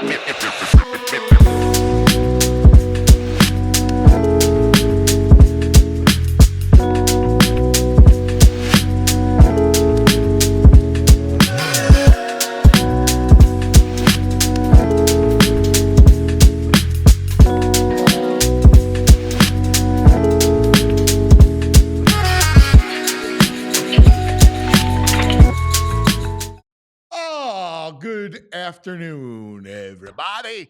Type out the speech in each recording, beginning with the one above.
Good afternoon, everybody.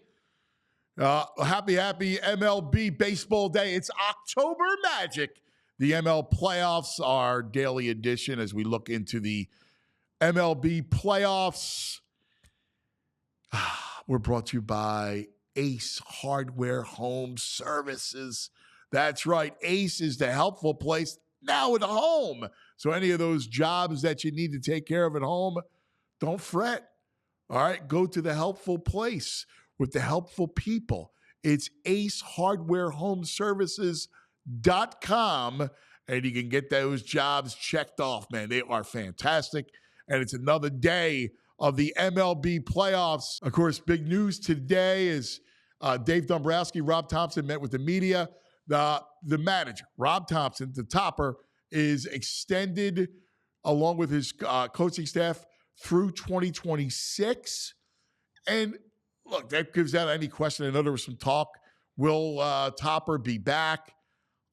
Happy MLB baseball day. It's October Magic. The ML playoffs, our daily edition as we look into the MLB playoffs. We're brought to you by Ace Hardware Home Services. That's right. Ace is the helpful place now at home. So any of those jobs that you need to take care of at home, don't fret. All right, go to the helpful place with the helpful people. It's acehardwarehomeservices.com, and you can get those jobs checked off, man. They are fantastic, and it's another day of the MLB playoffs. Of course, big news today is Dave Dombroski, Rob Thomson met with the media. The manager, Rob Thomson, the topper, is extended along with his coaching staff through 2026. And look, that gives out any question. I know there was some talk. Will Topper be back?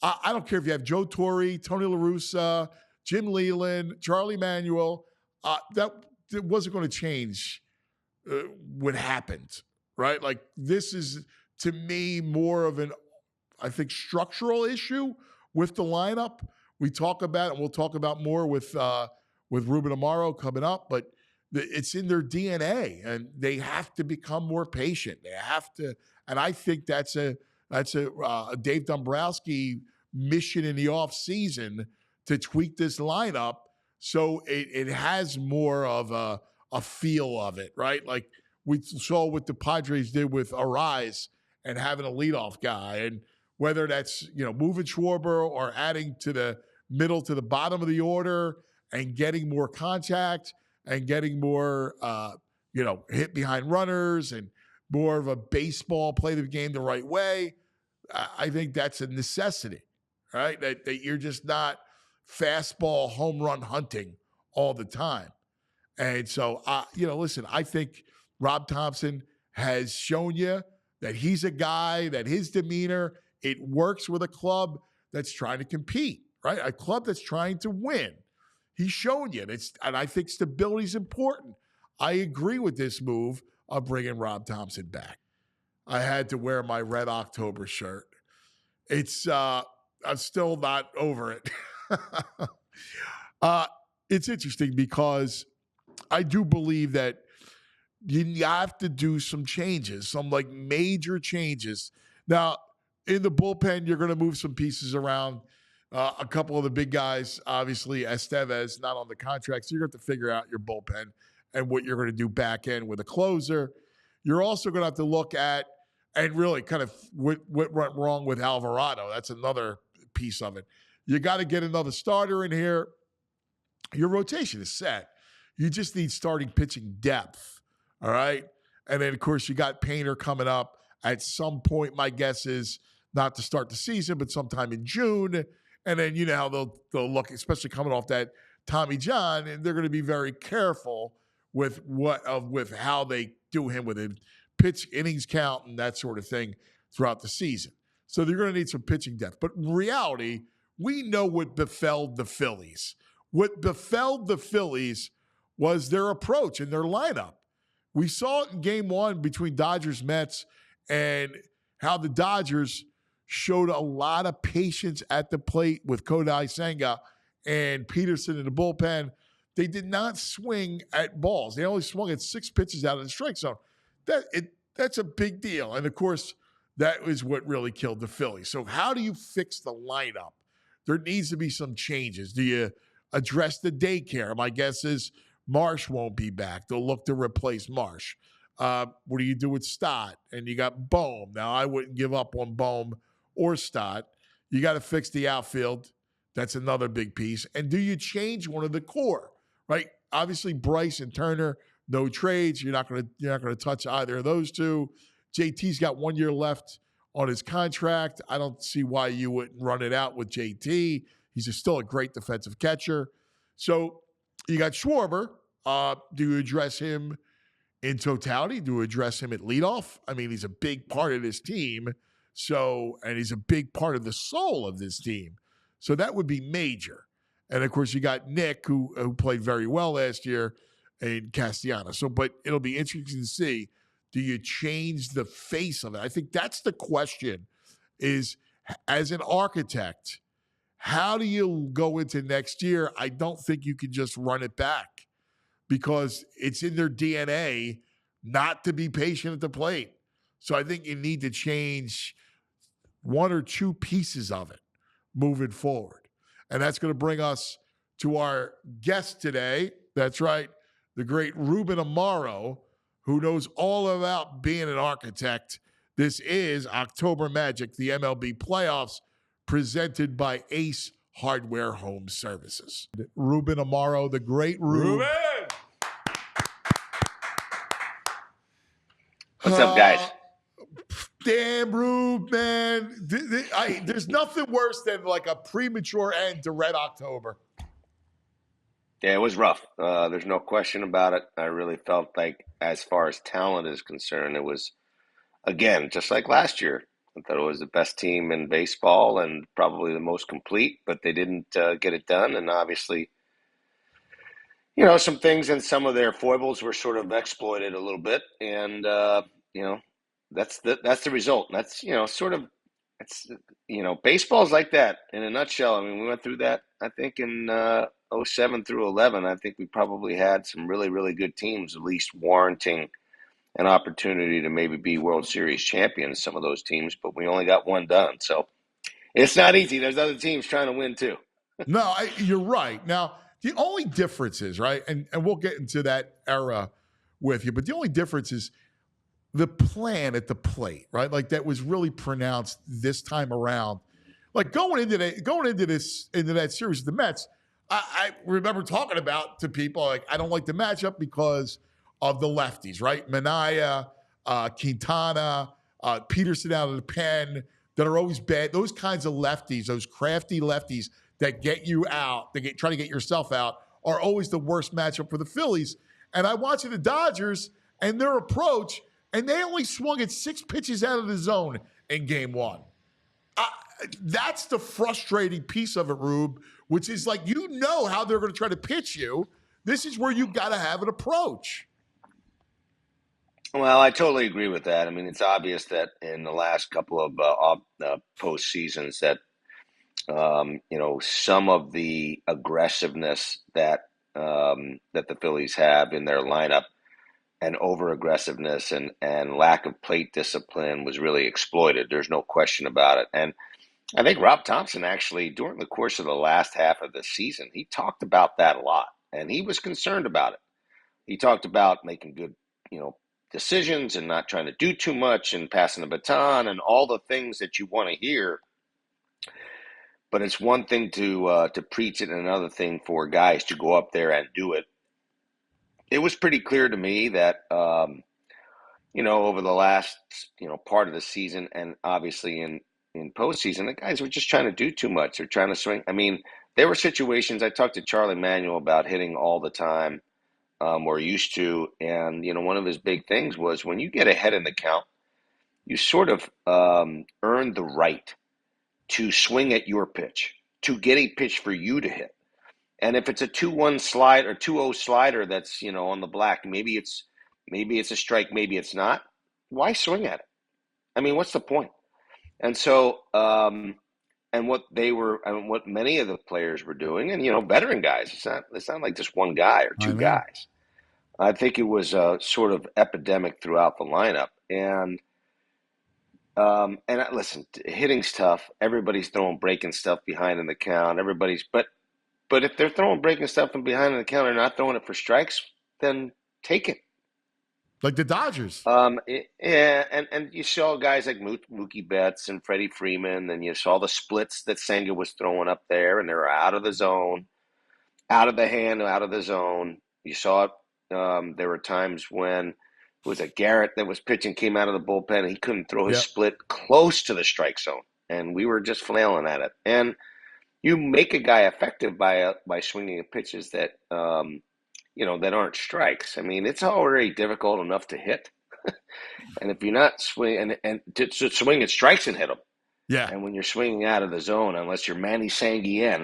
I don't care if you have Joe Torre, Tony La Russa, Jim Leland, Charlie Manuel. That wasn't going to change what happened, right? Like, this is, to me, more of an, I think, structural issue with the lineup. We talk about, and we'll talk about more with Ruben Amaro coming up, but it's in their DNA, and they have to become more patient. They have to, and I think that's a Dave Dombrowski mission in the offseason to tweak this lineup so it has more of a feel of it, right? Like we saw what the Padres did with Arise and having a leadoff guy, and whether that's moving Schwarber or adding to the middle to the bottom of the order and getting more contact and getting more, hit behind runners and more of a baseball, play the game the right way. I think that's a necessity, right? That you're just not fastball home run hunting all the time. And so, listen, I think Rob Thomson has shown you that he's a guy, that his demeanor, it works with a club that's trying to compete, right? A club that's trying to win. He's shown you, and I think stability is important. I agree with this move of bringing Rob Thomson back. I had to wear my Red October shirt. It's I'm still not over it. It's interesting because I do believe that you have to do some changes, some like major changes. Now, in the bullpen, you're going to move some pieces around. A couple of the big guys, obviously, Estevez, not on the contract, so you're going to have to figure out your bullpen and what you're going to do back end with a closer. You're also going to have to look at and really kind of what went wrong with Alvarado. That's another piece of it. You got to get another starter in here. Your rotation is set. You just need starting pitching depth, all right? And then, of course, you got Painter coming up at some point. My guess is not to start the season, but sometime in June. And then you know how they'll look, especially coming off that Tommy John, and they're going to be very careful with how they do him with a pitch innings count and that sort of thing throughout the season. So they're going to need some pitching depth. But in reality, we know what befell the Phillies. What befell the Phillies was their approach and their lineup. We saw it in game one between Dodgers-Mets and how the Dodgers showed a lot of patience at the plate with Kodai Senga and Peterson in the bullpen. They did not swing at balls. They only swung at 6 pitches out of the strike zone. That's a big deal. And, of course, that is what really killed the Phillies. So how do you fix the lineup? There needs to be some changes. Do you address the daycare? My guess is Marsh won't be back. They'll look to replace Marsh. What do you do with Stott? And you got Bohm. Now, I wouldn't give up on Bohm or Stott. You got to fix the outfield. That's another big piece. And do you change one of the core, right? Obviously, Bryce and Turner, no trades. You're not gonna touch either of those two. JT's got 1 year left on his contract. I don't see why you wouldn't run it out with JT. He's still a great defensive catcher. So you got Schwarber. Do you address him in totality? Do you address him at leadoff? I mean, he's a big part of this team. And he's a big part of the soul of this team. So that would be major. And of course, you got Nick, who played very well last year in Castellanos. But it'll be interesting to see, do you change the face of it? I think that's the question is, as an architect, how do you go into next year? I don't think you can just run it back because it's in their DNA not to be patient at the plate. So I think you need to change one or two pieces of it moving forward. And that's going to bring us to our guest today. That's right, the great Ruben Amaro, who knows all about being an architect. This is October Magic, the MLB playoffs, presented by Ace Hardware Home Services. Ruben Amaro, the great Ruben. What's up, guys? Damn, Rube, man. There's nothing worse than like a premature end to Red October. Yeah, it was rough. There's no question about it. I really felt like, as far as talent is concerned, it was, again, just like last year. I thought it was the best team in baseball and probably the most complete, but they didn't get it done. And obviously, some things and some of their foibles were sort of exploited a little bit. And, that's the result. That's, baseball's like that in a nutshell. I mean, we went through that, I think, in 07 through 11. I think we probably had some really, really good teams, at least warranting an opportunity to maybe be World Series champions, some of those teams, but we only got one done. So it's not easy. There's other teams trying to win too. No, you're right. Now, the only difference is, right, and we'll get into that era with you, but the only difference is the plan at the plate, right? Like that was really pronounced this time around. Like going into that series with the Mets, I remember talking about to people, like, I don't like the matchup because of the lefties, right? Minaya, Quintana, Peterson out of the pen that are always bad. Those kinds of lefties, those crafty lefties that get you out, try to get yourself out, are always the worst matchup for the Phillies. And I watched the Dodgers and their approach, and they only swung at 6 pitches out of the zone in game one. That's the frustrating piece of it, Rube, which is like, how they're going to try to pitch you. This is where you've got to have an approach. Well, I totally agree with that. I mean, it's obvious that in the last couple of postseasons that, some of the aggressiveness that the Phillies have in their lineup and over-aggressiveness and lack of plate discipline was really exploited. There's no question about it. And I think Rob Thomson actually, during the course of the last half of the season, he talked about that a lot, and he was concerned about it. He talked about making good, decisions and not trying to do too much and passing the baton and all the things that you want to hear. But it's one thing to preach it and another thing for guys to go up there and do it. It was pretty clear to me that, over the last, part of the season and obviously in postseason, the guys were just trying to do too much. They're trying to swing. I mean, there were situations, I talked to Charlie Manuel about hitting all the time, or used to. And, one of his big things was when you get ahead in the count, you sort of earn the right to swing at your pitch, to get a pitch for you to hit. And if it's a 2-1 slide or 2-0 slider that's, on the black, maybe it's a strike, maybe it's not. Why swing at it? I mean, what's the point? And so, and what many of the players were doing, and veteran guys, it's not like just one guy or two guys. I think it was sort of epidemic throughout the lineup. And listen, hitting's tough. Everybody's breaking stuff behind in the count. But if they're breaking stuff and behind in the count, they're not throwing it for strikes, then take it. Like the Dodgers. And you saw guys like Mookie Betts and Freddie Freeman, and you saw the splits that Senga was throwing up there, and they were out of the zone, out of the hand, out of the zone. You saw it There were times when it was a Garrett that was pitching, came out of the bullpen, and he couldn't throw his Yep. split close to the strike zone, and we were just flailing at it. And you make a guy effective by swinging at pitches that that aren't strikes. I mean, it's already difficult enough to hit, and if you're not swing and to swing at strikes and hit them. Yeah. And when you're swinging out of the zone, unless you're Manny Sanguillen,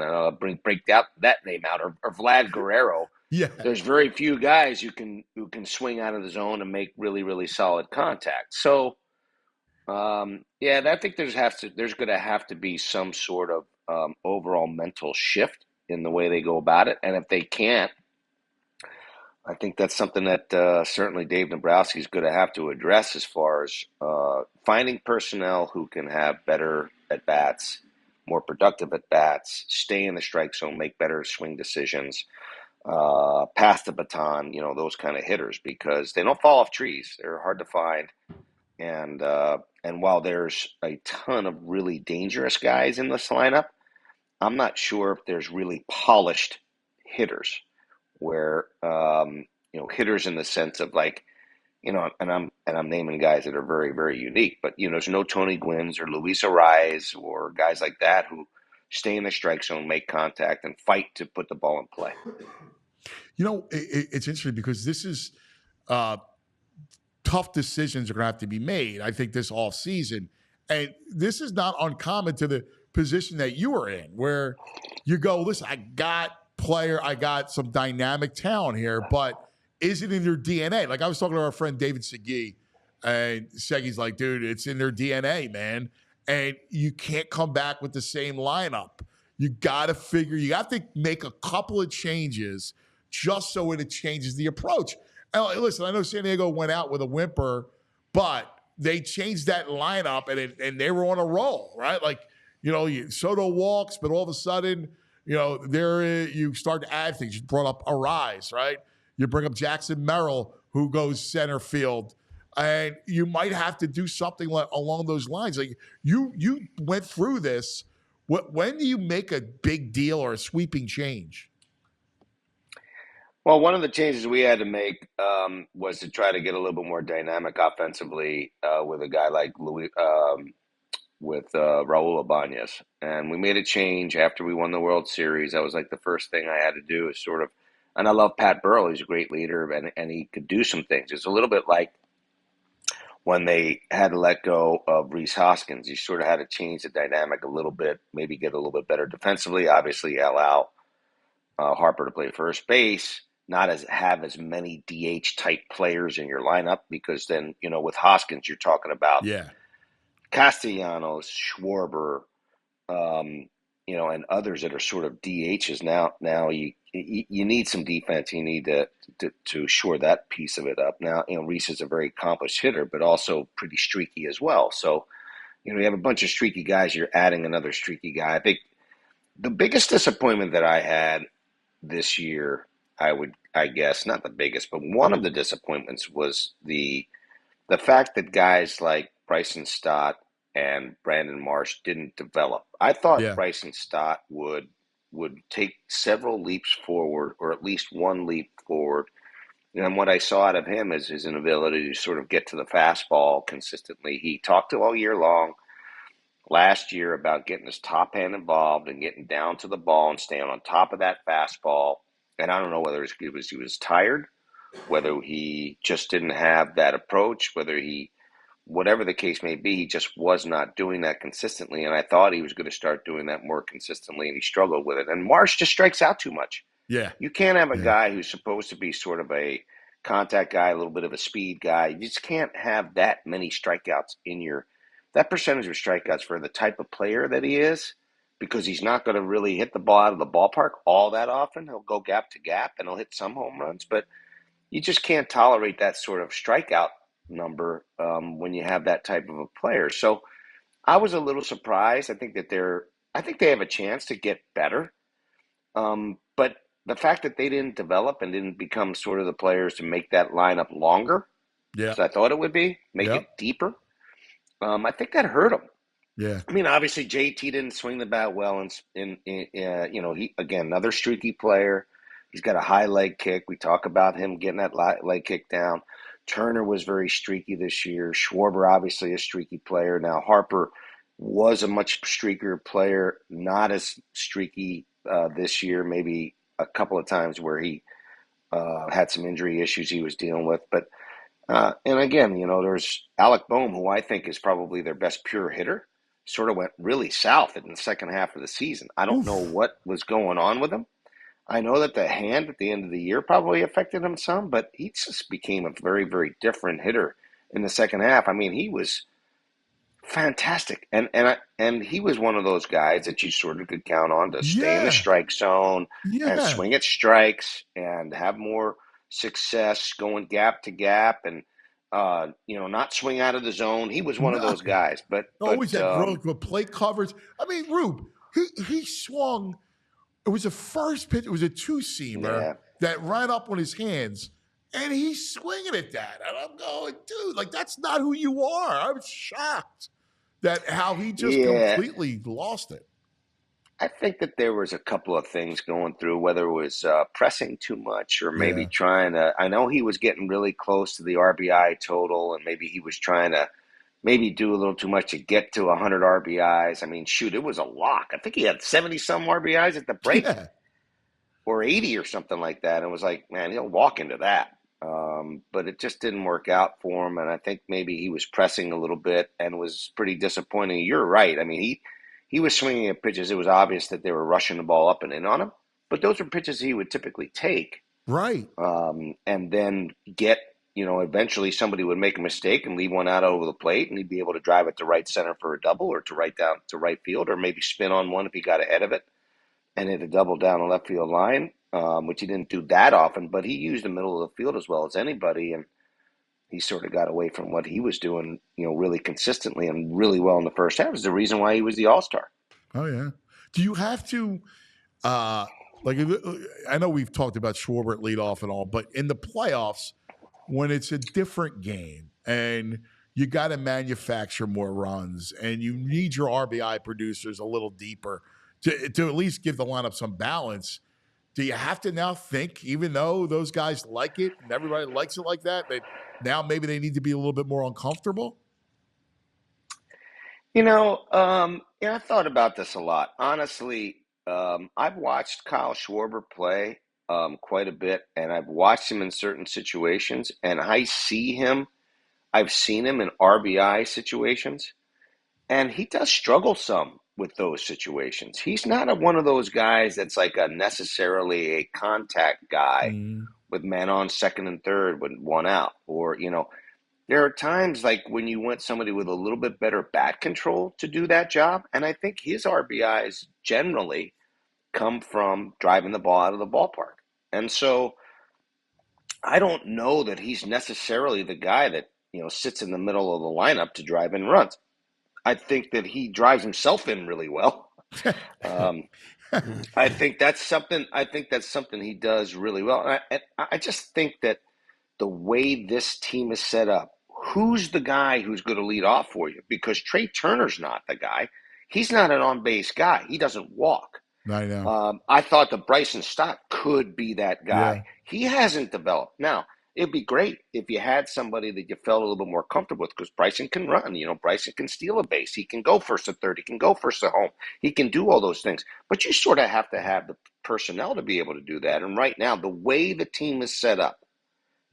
break that name out, or Vlad Guerrero, Yeah. there's very few guys who can swing out of the zone and make really, really solid contact. So, I think there's going to have to be some sort of overall mental shift in the way they go about it. And if they can't, I think that's something that certainly Dave Dombrowski is going to have to address as far as finding personnel who can have better at-bats, more productive at-bats, stay in the strike zone, make better swing decisions, pass the baton, those kind of hitters, because they don't fall off trees. They're hard to find. And while there's a ton of really dangerous guys in this lineup, I'm not sure if there's really polished hitters where hitters in the sense of like, and I'm naming guys that are very, very unique, but there's no Tony Gwynns or Luis Ariz or guys like that who stay in the strike zone, make contact, and fight to put the ball in play. It's interesting because this is tough decisions are going to have to be made, I think, this offseason. And this is not uncommon to the position that you are in, where you go, listen, I got some dynamic talent here, but is it in their DNA? Like I was talking to our friend David Segui, and Seguy's like, dude, it's in their DNA, man. And you can't come back with the same lineup. You got to make a couple of changes just so it changes the approach. And listen, I know San Diego went out with a whimper, but they changed that lineup and they were on a roll, right? Like, Soto walks, but all of a sudden, there you start to add things. You brought up Ariz, right? You bring up Jackson Merrill, who goes center field, and you might have to do something along those lines. Like you went through this. When do you make a big deal or a sweeping change? Well, one of the changes we had to make was to try to get a little bit more dynamic offensively with a guy like Raul Ibanez. And we made a change after we won the World Series. That was like the first thing I had to do is sort of, and I love Pat Burrell. He's a great leader and he could do some things. It's a little bit like when they had to let go of Rhys Hoskins. You sort of had to change the dynamic a little bit, maybe get a little bit better defensively. Obviously, allow Harper to play first base, not have as many DH type players in your lineup, because then, with Hoskins, you're talking about Castellanos, Schwarber, and others that are sort of DHs. Now you need some defense. You need to shore that piece of it up. Now, Rhys is a very accomplished hitter, but also pretty streaky as well. So, you have a bunch of streaky guys. You're adding another streaky guy. I think the biggest disappointment that I had this year, I guess, not the biggest, but one of the disappointments was the fact that guys like Bryson Stott and Brandon Marsh didn't develop. I thought Bryson Stott would take several leaps forward, or at least one leap forward. And what I saw out of him is his inability to sort of get to the fastball consistently. He talked all year long last year about getting his top hand involved and getting down to the ball and staying on top of that fastball. And I don't know whether he was tired, whether he just didn't have that approach, whatever the case may be, he just was not doing that consistently. And I thought he was going to start doing that more consistently, and he struggled with it. And Marsh just strikes out too much. Yeah. You can't have a guy who's supposed to be sort of a contact guy, a little bit of a speed guy. You just can't have that many strikeouts that percentage of strikeouts for the type of player that he is, because he's not going to really hit the ball out of the ballpark all that often. He'll go gap to gap and he'll hit some home runs, but you just can't tolerate that sort of strikeout number when you have that type of a player. So I was a little surprised. I think they have a chance to get better. But the fact that they didn't develop and didn't become sort of the players to make that lineup longer, as I thought it would be, make it deeper, I think that hurt them. Yeah. I mean, obviously JT didn't swing the bat well, he, again, another streaky player. He's got a high leg kick. We talk about him getting that leg kick down. Turner was very streaky this year. Schwarber, obviously a streaky player. Now, Harper was a much streakier player, not as streaky this year, maybe a couple of times where he had some injury issues he was dealing with. But and again, there's Alec Boehm, who I think is probably their best pure hitter, sort of went really south in the second half of the season. I don't know what was going on with him. I know that the hand at the end of the year probably affected him some, but he just became a very, very different hitter in the second half. I mean, he was fantastic, and he was one of those guys that you sort of could count on to stay in the Yeah. strike zone and Yeah. swing at strikes and have more success going gap to gap and not swing out of the zone. He was one of No. those guys, but Always had really good plate covers. I mean, Rube, he swung. It was a first pitch. It was a two-seamer yeah. that ran up on his hands, and he's swinging at that. And I'm going, dude, like, that's not who you are. I was shocked that how he just Yeah. completely lost it. I think that there was a couple of things going through, whether it was pressing too much or maybe Yeah. trying to. I know he was getting really close to the RBI total, and maybe he was trying to maybe do a little too much to get to 100 RBIs. I mean, shoot, it was a lock. I think he had 70-some RBIs at the break Yeah. or 80 or something like that. And it was like, man, he'll walk into that. But it just didn't work out for him, and I think maybe he was pressing a little bit and was pretty disappointing. You're right. I mean, he was swinging at pitches. It was obvious that they were rushing the ball up and in on him, but those are pitches he would typically take. Right. And then get, eventually somebody would make a mistake and leave one out over the plate, and he'd be able to drive it to right center for a double or to right down to right field, or maybe spin on one if he got ahead of it and hit a double down the left field line, which he didn't do that often, but he used the middle of the field as well as anybody, and he sort of got away from what he was doing, really consistently and really well in the first half. Is the reason why he was the All-Star. Oh, yeah. Do you have to, like, I know we've talked about Schwarber at leadoff and all, but in the playoffs, when it's a different game and you got to manufacture more runs and you need your RBI producers a little deeper to at least give the lineup some balance, do you have to now think, even though those guys like it and everybody likes it like that now maybe they need to be a little bit more uncomfortable? I thought about this a lot. Honestly, I've watched Kyle Schwarber play quite a bit, and I've watched him in certain situations, and I've seen him in RBI situations, and he does struggle some with those situations. He's not one of those guys that's like necessarily a contact guy with man on second and third with one out, or there are times like when you want somebody with a little bit better bat control to do that job, and I think his RBIs generally come from driving the ball out of the ballpark. And so I don't know that he's necessarily the guy that, sits in the middle of the lineup to drive in runs. I think that he drives himself in really well. I think that's something he does really well. And I just think that the way this team is set up, who's the guy who's going to lead off for you? Because Trey Turner's not the guy. He's not an on-base guy. He doesn't walk. I know. I thought that Bryson Stott could be that guy. Yeah. He hasn't developed. Now, it'd be great if you had somebody that you felt a little bit more comfortable with, because Bryson can run. Bryson can steal a base. He can go first to third. He can go first to home. He can do all those things. But you sort of have to have the personnel to be able to do that. And right now, the way the team is set up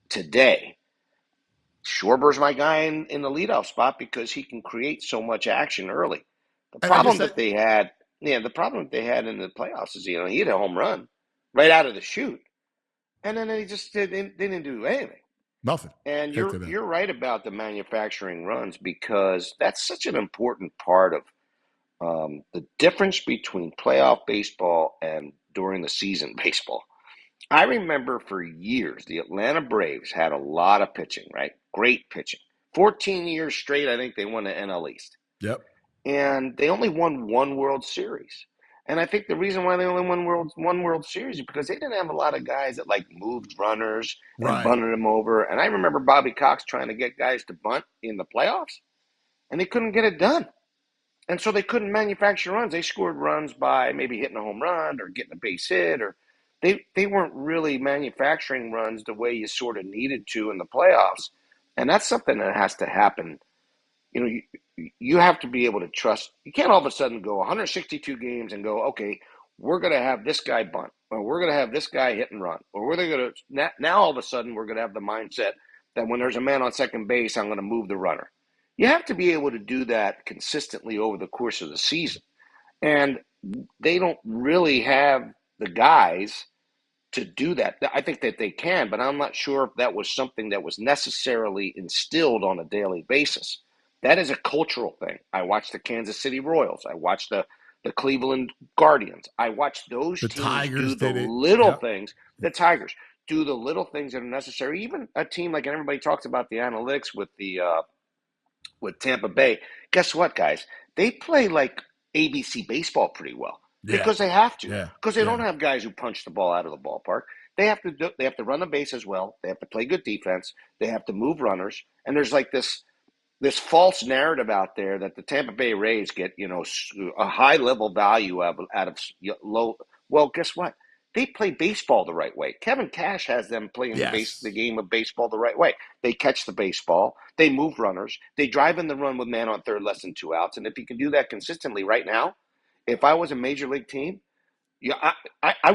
today, Schwarber's my guy in the leadoff spot because he can create so much action early. The problem that they had in the playoffs is, he hit a home run right out of the chute, and then he just didn't do anything. Nothing. And you're right about the manufacturing runs, because that's such an important part of the difference between playoff baseball and during the season baseball. I remember for years, the Atlanta Braves had a lot of pitching, right? Great pitching. 14 years straight, I think they won the NL East. Yep. And they only won one World Series. And I think the reason why they only won one World Series is because they didn't have a lot of guys that moved runners and bunted them over. And I remember Bobby Cox trying to get guys to bunt in the playoffs, and they couldn't get it done. And so they couldn't manufacture runs. They scored runs by maybe hitting a home run or getting a base hit or they weren't really manufacturing runs the way you sort of needed to in the playoffs, and that's something that has to happen. You have to be able to trust. You can't all of a sudden go 162 games and go, okay, we're going to have this guy bunt, or we're going to have this guy hit and run, or we're going to now all of a sudden we're going to have the mindset that when there's a man on second base, I'm going to move the runner. You have to be able to do that consistently over the course of the season, and they don't really have the guys to do that. I think that they can, but I'm not sure if that was something that was necessarily instilled on a daily basis. That is a cultural thing. I watched the Kansas City Royals. I watched the Cleveland Guardians. I watched those The teams Tigers do the did it. little Yep. things. The Tigers do the little things that are necessary. Even a team like, and everybody talks about the analytics with Tampa Bay. Guess what, guys? They play like ABC baseball pretty well Yeah. because they have to. Yeah. Because they Yeah. don't have guys who punch the ball out of the ballpark. They have to run the base as well. They have to play good defense. They have to move runners. And there's like this false narrative out there that the Tampa Bay Rays get, a high level value out of low. Well, guess what? They play baseball the right way. Kevin Cash has them playing Yes. the game of baseball the right way. They catch the baseball. They move runners. They drive in the run with man on third, less than 2 outs. And if you can do that consistently right now, if I was a major league team, yeah, I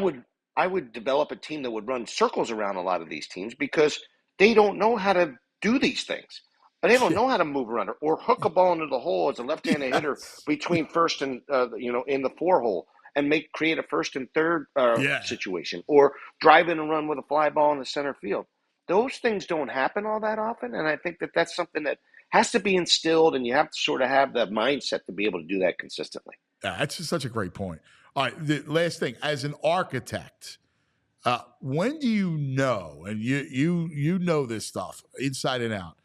would develop a team that would run circles around a lot of these teams because they don't know how to do these things. They don't know how to move a runner or hook a ball into the hole as a left-handed hitter Yes. between first and in the four hole and create a first and third Yeah. situation, or drive in and run with a fly ball in the center field. Those things don't happen all that often, and I think that that's something that has to be instilled, and you have to sort of have that mindset to be able to do that consistently. That's just such a great point. All right. The last thing, as an architect, when do you know, and you know this stuff inside and out,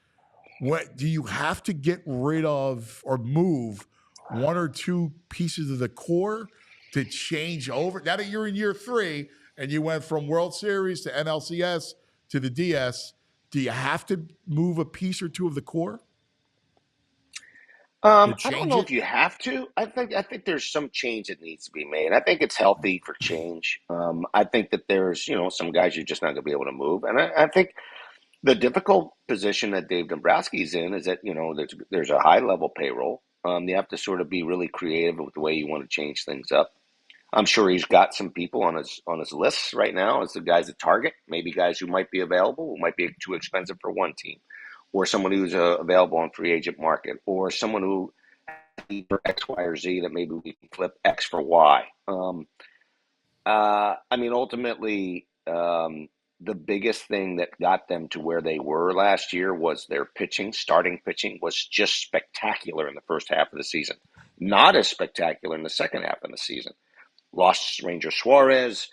what do you have to get rid of or move one or two pieces of the core to change over? Now that you're in year 3 and you went from World Series to NLCS to the DS, do you have to move a piece or two of the core to I don't change know it? if you have to. I think there's some change that needs to be made. I think it's healthy for change. I think that there's some guys you're just not going to be able to move, and I think the difficult position that Dave Dombrowski's in is that there's a high level payroll. You have to sort of be really creative with the way you want to change things up. I'm sure he's got some people on his lists right now as the guys at target, maybe guys who might be available, who might be too expensive for one team, or someone who's available on free agent market, or someone who for X, Y, or Z that maybe we can flip X for Y. Ultimately, the biggest thing that got them to where they were last year was their pitching. Starting pitching was just spectacular in the first half of the season, not as spectacular in the second half of the season. Lost Ranger Suarez,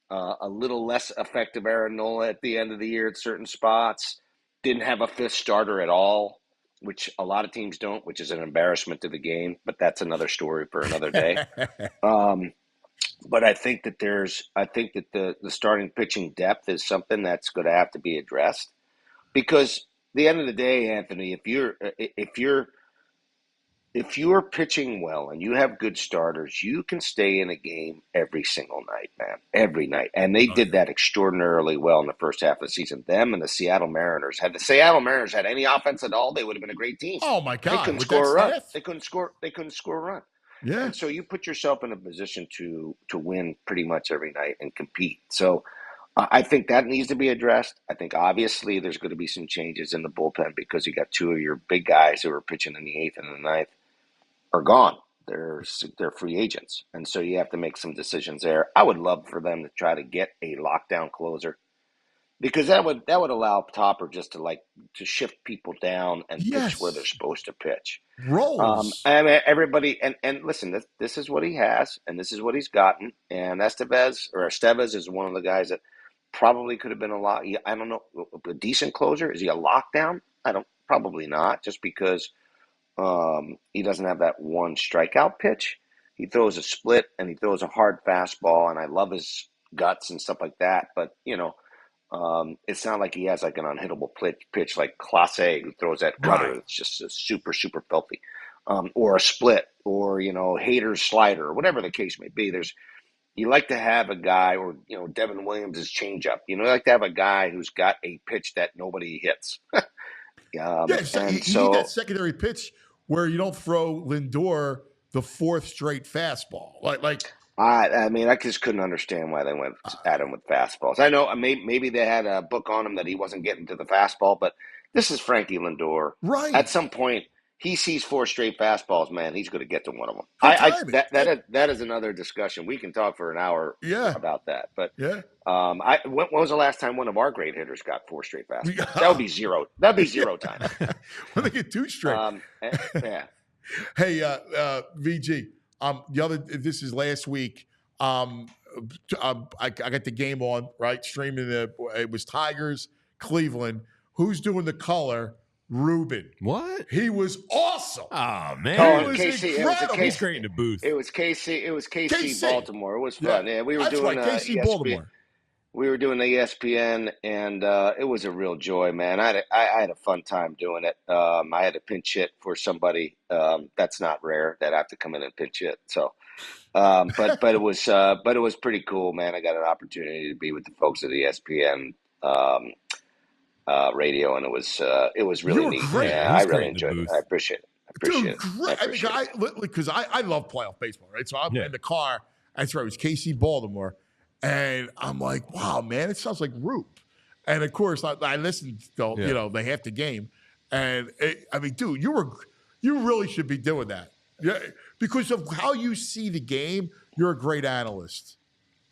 a little less effective Aaron Nola at the end of the year at certain spots. Didn't have a fifth starter at all, which a lot of teams don't, which is an embarrassment to the game. But that's another story for another day. But I think that the starting pitching depth is something that's going to have to be addressed because at the end of the day, Anthony, if you're pitching well and you have good starters, you can stay in a game every single night, man, every night. And they Oh, did yeah. that extraordinarily well in the first half of the season. Them and the Seattle Mariners. Had the Seattle Mariners had any offense at all, they would have been a great team. Oh my They God, couldn't with that score a run. staff? They couldn't score a run. Yeah. And so you put yourself in a position to win pretty much every night and compete. So I think that needs to be addressed. I think obviously there's going to be some changes in the bullpen because you got two of your big guys who are pitching in the eighth and the ninth are gone. They're free agents, and so you have to make some decisions there. I would love for them to try to get a lockdown closer because that would allow Topper just to shift people down and pitch where they're Yes. supposed to pitch. Roles. I mean, everybody, and listen, this is what he has, and this is what he's gotten. And Estevez is one of the guys that probably could have been a lot. I don't know, a decent closer. Is he a lockdown? Probably not, just because he doesn't have that one strikeout pitch. He throws a split and he throws a hard fastball, and I love his guts and stuff like that. But it's not like he has like an unhittable pitch like Clase, who throws that cutter. Right. It's just super, super filthy, or a split, or Hater's slider, or whatever the case may be. you like to have a guy, or Devin Williams' changeup. You like to have a guy who's got a pitch that nobody hits. Yeah, so And you need that so secondary pitch where you don't throw Lindor the fourth straight fastball. I just couldn't understand why they went at him with fastballs. I know maybe they had a book on him that he wasn't getting to the fastball, but this is Frankie Lindor. Right. At some point, he sees four straight fastballs. Man, he's going to get to one of them. He'll time it. That is another discussion. We can talk for an hour Yeah. about that. But Yeah. when was the last time one of our great hitters got four straight fastballs? That would be zero. That'd be zero time. When they get two straight. Yeah. Hey, VG. This is last week. I got the game on, right? Streaming it was Tigers, Cleveland. Who's doing the color? Ruben. What? He was awesome. Oh man. He was KC, incredible. He's great in the booth. It was KC Baltimore. It was fun. Yeah, we were That's doing right, KC Baltimore. We were doing the ESPN, and it was a real joy, man. I had a fun time doing it. I had to pinch hit for somebody. That's not rare that I have to come in and pinch hit. So, but it was pretty cool, man. I got an opportunity to be with the folks at ESPN radio, and it was really neat. Great. Yeah, I really enjoyed it. I appreciate it. Dude, great. Because I love playoff baseball, right? So I'm in the car. That's right. It was KC Baltimore. And I'm like, wow, man, it sounds like Roop. And of course, I listened to the half the game, and dude, you really should be doing that, yeah, because of how you see the game. You're a great analyst.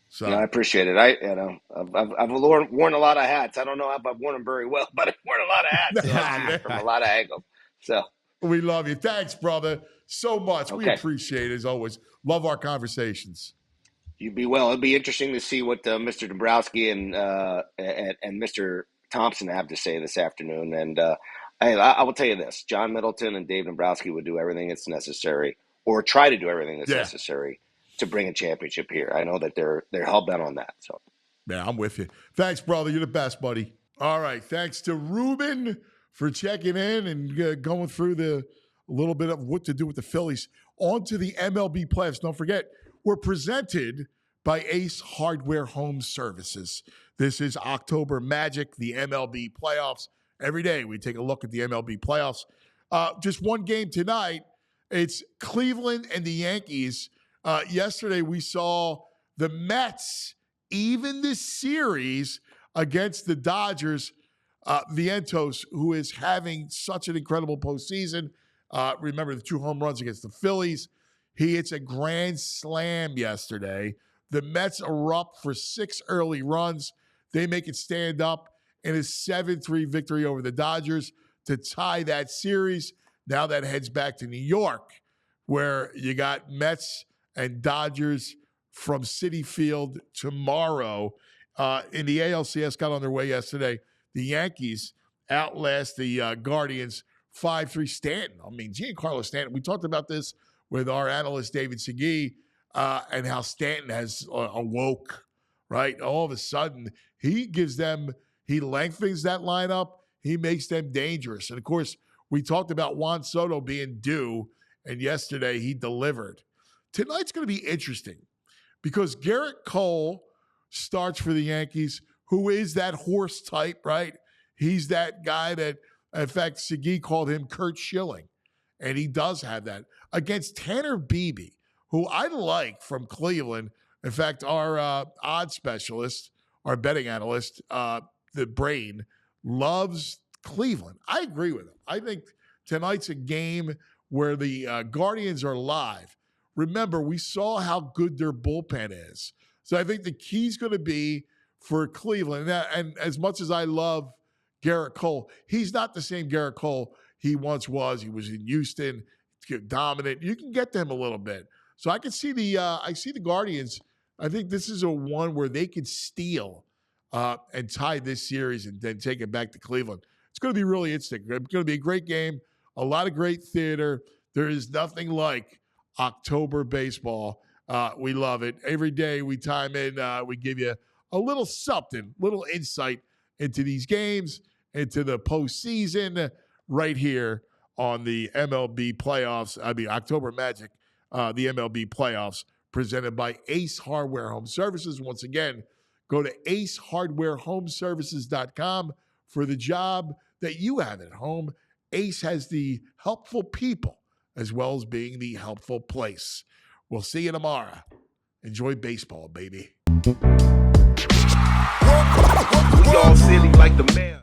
So I appreciate it. I've worn a lot of hats. I don't know if I've worn them very well, but I've worn a lot of hats from a lot of angles. So we love you. Thanks, brother, so much. Okay. We appreciate it as always. Love our conversations. You be well. It'll be interesting to see what Mr. Dombroski and Mr. Thomson have to say this afternoon. And I will tell you this: John Middleton and Dave Dombroski would do everything that's necessary, or try to do everything that's necessary, to bring a championship here. I know that they're hell bent on that. So, yeah, I'm with you. Thanks, brother. You're the best, buddy. All right, thanks to Ruben for checking in and going through a little bit of what to do with the Phillies. On to the MLB playoffs. Don't forget, we're presented by Ace Hardware Home Services. This is October Magic, the MLB playoffs. Every day we take a look at the MLB playoffs. Just one game tonight. It's Cleveland and the Yankees. Yesterday we saw the Mets even this series against the Dodgers. Vientos, who is having such an incredible postseason. Remember the 2 home runs against the Phillies. He hits a grand slam yesterday. The Mets are up for 6 early runs. They make it stand up in a 7-3 victory over the Dodgers to tie that series. Now that heads back to New York, where you got Mets and Dodgers from Citi Field tomorrow. In the ALCS got on their way yesterday. The Yankees outlast the Guardians 5-3. Stanton. Giancarlo Stanton. We talked about this with our analyst, David Segui, and how Stanton has awoke, right? All of a sudden, he lengthens that lineup. He makes them dangerous. And, of course, we talked about Juan Soto being due, and yesterday he delivered. Tonight's going to be interesting because Garrett Cole starts for the Yankees, who is that horse type, right? He's that guy that, in fact, Segui called him Kurt Schilling, and he does have that. Against Tanner Beebe, who I like from Cleveland. In fact, our odds specialist, our betting analyst, the Brain, loves Cleveland. I agree with him. I think tonight's a game where the Guardians are live. Remember, we saw how good their bullpen is. So I think the key's going to be for Cleveland. And as much as I love Garrett Cole, he's not the same Garrett Cole he once was. He was in Houston, dominant. You can get to him a little bit. So I can see the Guardians. I think this is a one where they could steal and tie this series and then take it back to Cleveland. It's going to be really interesting. It's going to be a great game, a lot of great theater. There is nothing like October baseball. We love it. Every day we time in, we give you a little something, little insight into these games, into the postseason right here on the MLB playoffs. October Magic, the MLB playoffs presented by Ace Hardware Home Services. Once again, go to acehardwarehomeservices.com for the job that you have at home. Ace has the helpful people as well as being the helpful place. We'll see you tomorrow. Enjoy baseball, baby. We all silly like the mayor.